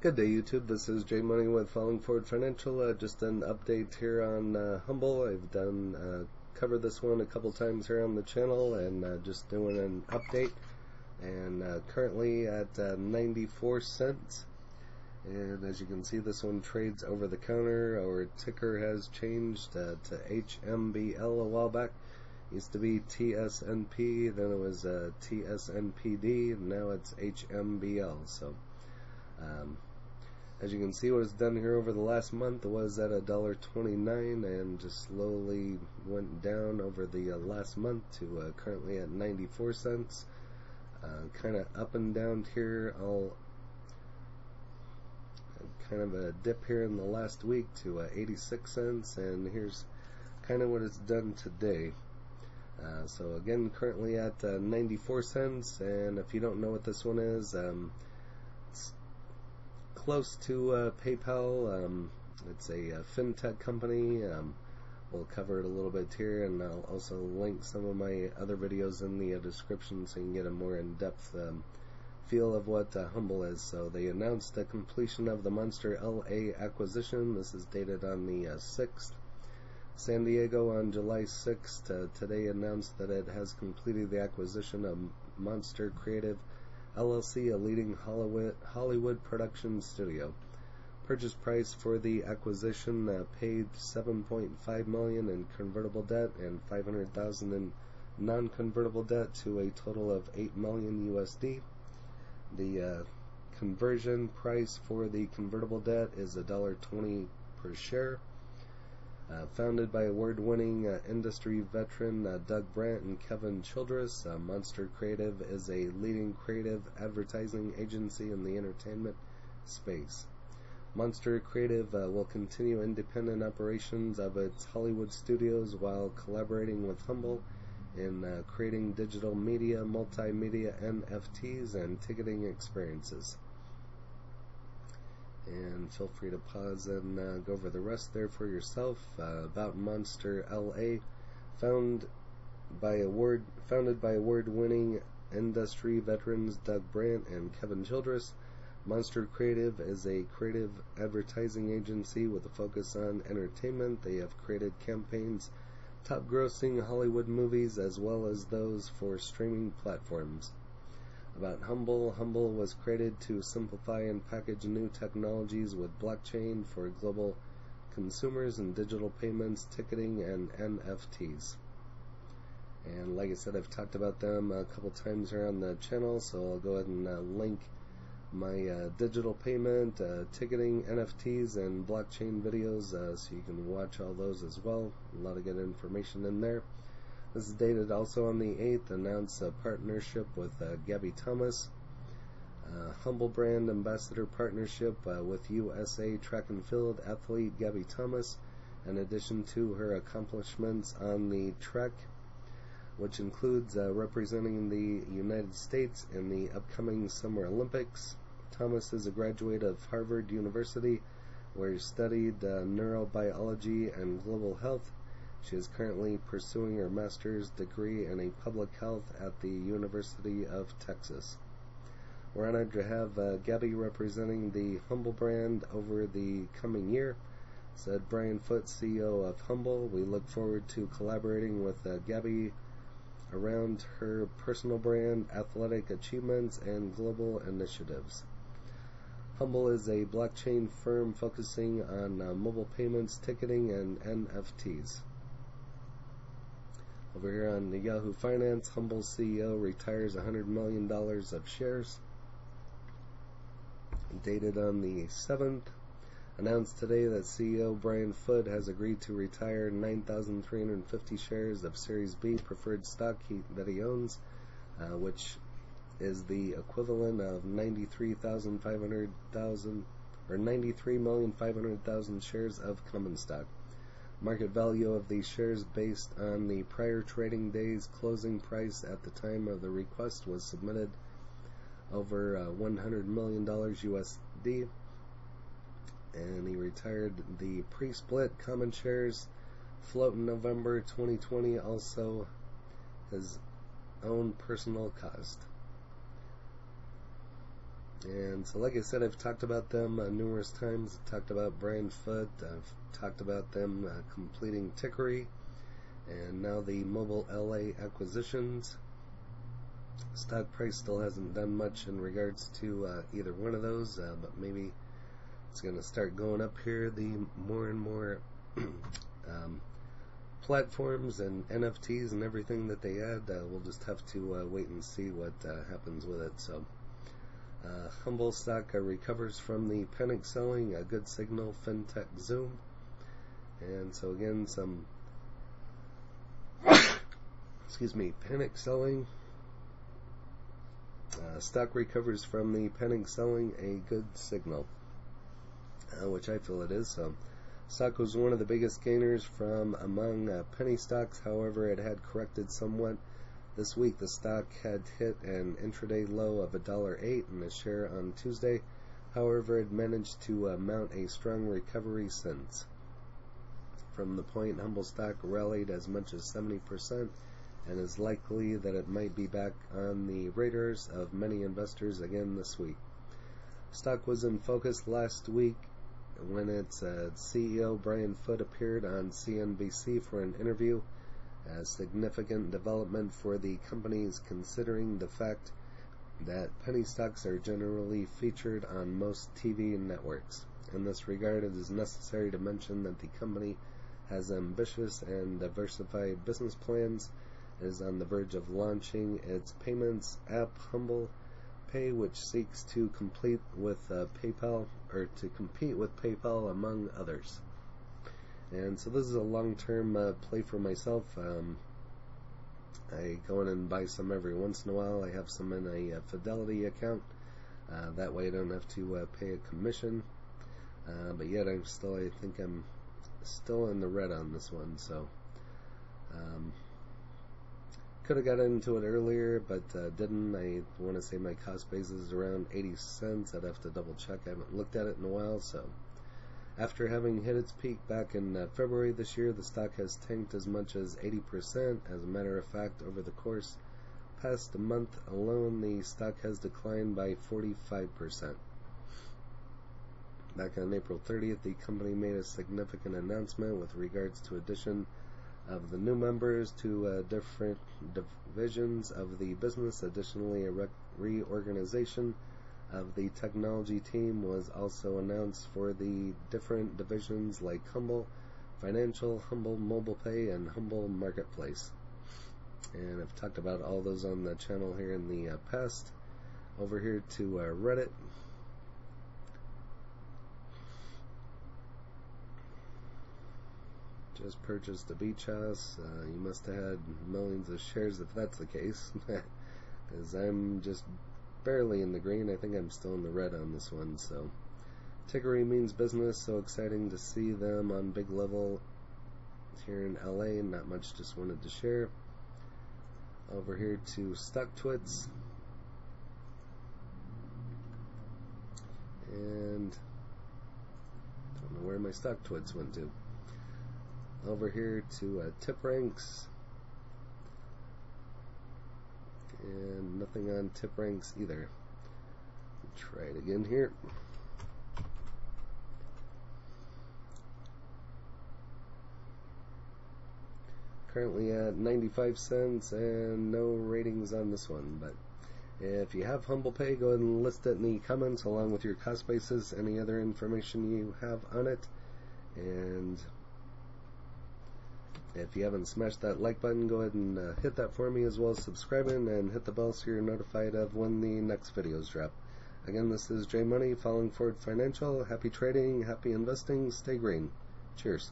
Good day, YouTube. This is Jay Money with Falling Forward Financial. Just an update here on Humble. I've done covered this one a couple times here on the channel, and just doing an update. And currently at 94 cents. And as you can see, this one trades over the counter. Our ticker has changed to HMBL a while back. Used to be TSNP, then it was TSNPD, and now it's HMBL. So as you can see, what it's done here over the last month was at $1.29 and just slowly went down over the last month to currently at 94 cents. Kind of up and down here. I'll kind of a dip here in the last week to 86 cents, and here's kind of what it's done today. So again, currently at 94 cents, and if you don't know what this one is, it's close to PayPal. It's a fintech company. We'll cover it a little bit here, and I'll also link some of my other videos in the description so you can get a more in-depth feel of what Humble is. So they announced the completion of the Monster LA acquisition. This is dated on the 6th. San Diego on July 6th today announced that it has completed the acquisition of Monster Creative LLC, a leading Hollywood production studio. Purchase price for the acquisition paid $7.5 million in convertible debt and $500,000 in non-convertible debt to a total of $8 million USD. The conversion price for the convertible debt is $1.20 per share. Founded by award-winning industry veteran Doug Brandt and Kevin Childress, Monster Creative is a leading creative advertising agency in the entertainment space. Monster Creative will continue independent operations of its Hollywood studios while collaborating with Humble in creating digital media, multimedia, NFTs, and ticketing experiences. And feel free to pause and go over the rest there for yourself. About Monster LA, founded by award-winning industry veterans Doug Brandt and Kevin Childress, Monster Creative is a creative advertising agency with a focus on entertainment. They have created campaigns, top-grossing Hollywood movies, as well as those for streaming platforms. About Humble, Humble was created to simplify and package new technologies with blockchain for global consumers and digital payments, ticketing, and NFTs. And like I said, I've talked about them a couple times here on the channel, so I'll go ahead and link my digital payment, ticketing, NFTs, and blockchain videos so you can watch all those as well. A lot of good information in there. This is dated also on the 8th. Announced a partnership with Gabby Thomas. Humble Brand Ambassador Partnership with USA Track and Field athlete Gabby Thomas, in addition to her accomplishments on the track, which includes representing the United States in the upcoming Summer Olympics. Thomas is a graduate of Harvard University, where he studied neurobiology and global health. She is currently pursuing her master's degree in public health at the University of Texas. We're honored to have Gabby representing the Humble brand over the coming year, said Brian Foote, CEO of Humble. We look forward to collaborating with Gabby around her personal brand, athletic achievements, and global initiatives. Humble is a blockchain firm focusing on mobile payments, ticketing, and NFTs. Over here on the Yahoo Finance, Humble CEO retires $100 million of shares. Dated on the 7th. Announced today that CEO Brian Foote has agreed to retire 9,350 shares of Series B preferred stock that he owns, which is the equivalent of 93,500,000 shares of common stock. Market value of these shares based on the prior trading day's closing price at the time of the request was submitted over $100 million USD. And he retired the pre-split common shares float in November 2020, also his own personal cost. And so, like I said, I've talked about them numerous times. I've talked about Brian Foote. I've talked about them completing Tickery, and now the Mobile LA acquisitions. Stock price still hasn't done much in regards to either one of those, but maybe it's going to start going up here. The more and more platforms and NFTs and everything that they add, we'll just have to wait and see what happens with it. So, Humble stock recovers from the panic selling, a good signal, FinTech Zoom. And so again, some panic selling. Stock recovers from the panic selling, a good signal, which I feel it is. So, stock was one of the biggest gainers from among penny stocks. However, it had corrected somewhat. This week, the stock had hit an intraday low of $1.08 in a share on Tuesday. However, it managed to mount a strong recovery since. From the point, Humble stock rallied as much as 70%, and is likely that it might be back on the radars of many investors again this week. Stock was in focus last week when its CEO Brian Foote appeared on CNBC for an interview. A significant development for the companies, considering the fact that penny stocks are generally featured on most TV networks. In this regard, it is necessary to mention that the company has ambitious and diversified business plans. It is on the verge of launching its payments app Humble Pay, which seeks to compete with PayPal, among others. And so this is a long-term play for myself. I go in and buy some every once in a while. I have some in a Fidelity account. That way I don't have to pay a commission. But yet I think I'm still in the red on this one. So could have got into it earlier, but didn't. I want to say my cost basis is around 80 cents. I'd have to double check. I haven't looked at it in a while. So after having hit its peak back in February this year, the stock has tanked as much as 80%. As a matter of fact, over the past month alone, the stock has declined by 45%. Back on April 30th, the company made a significant announcement with regards to addition of the new members to different divisions of the business. Additionally, a reorganization of the technology team was also announced for the different divisions like Humble Financial, Humble Mobile Pay, and Humble Marketplace. And I've talked about all those on the channel here in the past. Over here to Reddit. Just purchased a beach house. You must have had millions of shares if that's the case. Because I'm just barely in the green. I think I'm still in the red on this one. So, Tickery means business. So exciting to see them on big level here in LA. Not much, just wanted to share. Over here to StockTwits. And don't know where my StockTwits went to. Over here to Tip Ranks. And nothing on Tip Ranks either. Try it again here. Currently at 95 cents and no ratings on this one. But if you have Humble Pay, go ahead and list it in the comments along with your cost basis, any other information you have on it. And if you haven't smashed that like button, go ahead and hit that for me, as well as subscribing and hit the bell so you're notified of when the next videos drop. Again, this is J Money, Falling Forward Financial. Happy trading, happy investing, stay green. Cheers.